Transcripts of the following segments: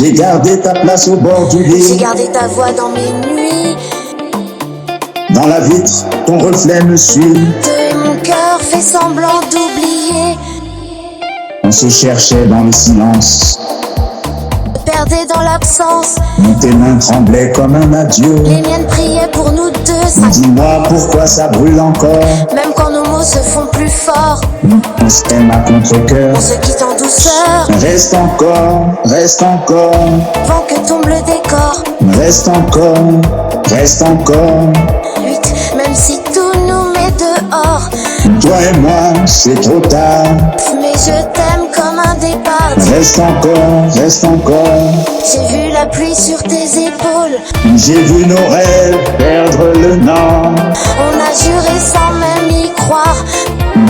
J'ai gardé ta place au bord du J'ai lit. gardé ta voix dans mes nuits. Dans la vitre, ton reflet me suit. Et mon cœur fait semblant d'oublier. On se cherchait dans le silence. Je perdais dans l'absence. Tes mains tremblaient comme un adieu. Les miennes priaient pour nous deux. Dis-moi pourquoi ça brûle encore. Même quand nos mots se font plus forts, On s'aime à contre-cœur. on se quitte en douceur. Reste encore, reste encore. Avant que tombe le décor. Reste encore, reste encore. 8, même si tout nous met dehors. Toi et moi, c'est trop tard. Mais je t'aime comme un départ. Reste encore, reste encore. J'ai vu la pluie sur tes épaules. J'ai vu nos rêves perdre le nord. On a juré sans même y croire.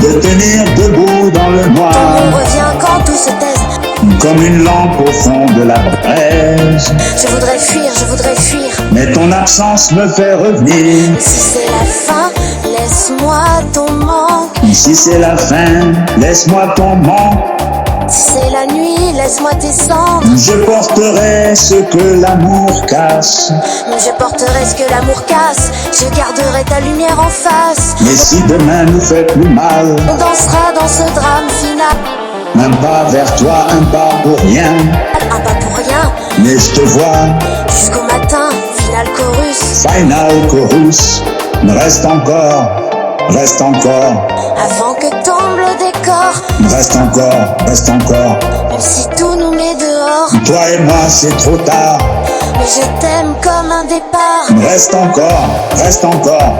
De tenir debout dans le Ton noir. nom revient quand tout se taise. Comme une lampe au fond de la braise. Je voudrais fuir. Mais ton absence me fait revenir. Si c'est la fin, laisse-moi ton manque. Si c'est la fin, laisse-moi ton manque. Si c'est la nuit, laisse-moi tes cendres. Je porterai ce que l'amour casse. Je porterai ce que l'amour casse. Je garderai ta lumière en face. Mais si demain nous fait plus mal, On dansera dans ce drame final. un pas vers toi, un pas pour rien. Un pas pour rien, Mais je te vois, jusqu'au matin, final chorus. final chorus. Reste encore, reste encore. Avant que tombe le décor. Reste encore, reste encore. Même si tout nous met dehors. Toi et moi, c'est trop tard. Mais je t'aime comme un départ. Reste encore, reste encore.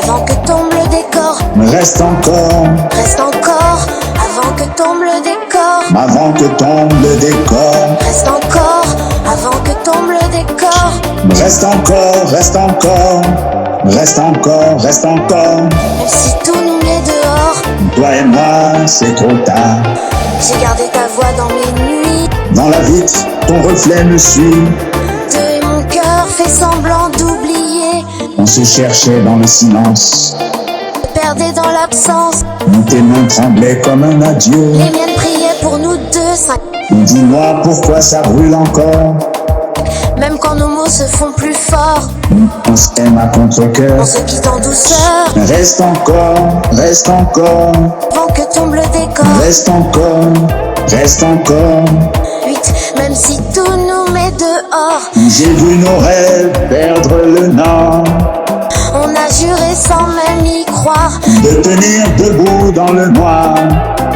Avant que tombe le décor. Reste encore, Reste encore. Avant que tombe le décor. avant que tombe le décor. Reste encore. Avant que tombe le décor. Reste encore, reste encore. Reste encore, reste encore. Même si tout nous met dehors. Toi et moi, c'est trop tard. J'ai gardé ta voix dans mes nuits. Dans la vitre, ton reflet me suit. Et mon cœur fait semblant d'oublier. On se cherchait dans le silence. Je perdais dans l'absence. Tes mains tremblaient comme un adieu. Les miennes priaient pour nous deux. Dis-moi pourquoi ça brûle encore. Même quand nos mots se font plus forts, On s'aime à contre-cœur. on se quitte en douceur. Reste encore, reste encore. Avant que tombe le décor. Reste encore, reste encore. 8, même si tout nous met dehors. J'ai vu nos rêves perdre le nord. On a juré sans même y croire. De tenir debout dans le noir.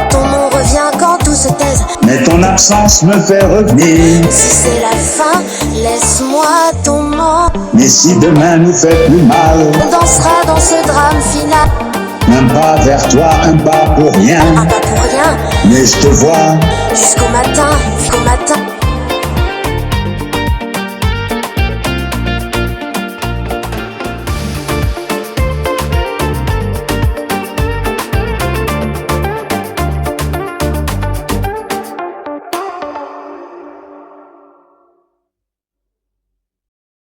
Ton nom revient quand tout se taise. Mais ton absence me fait revenir. Si c'est la fin, laisse-moi ton manque. Mais si demain nous fait plus mal, On dansera dans ce drame final. un pas vers toi, un pas pour rien. Un pas pour rien, Mais je te vois, jusqu'au matin,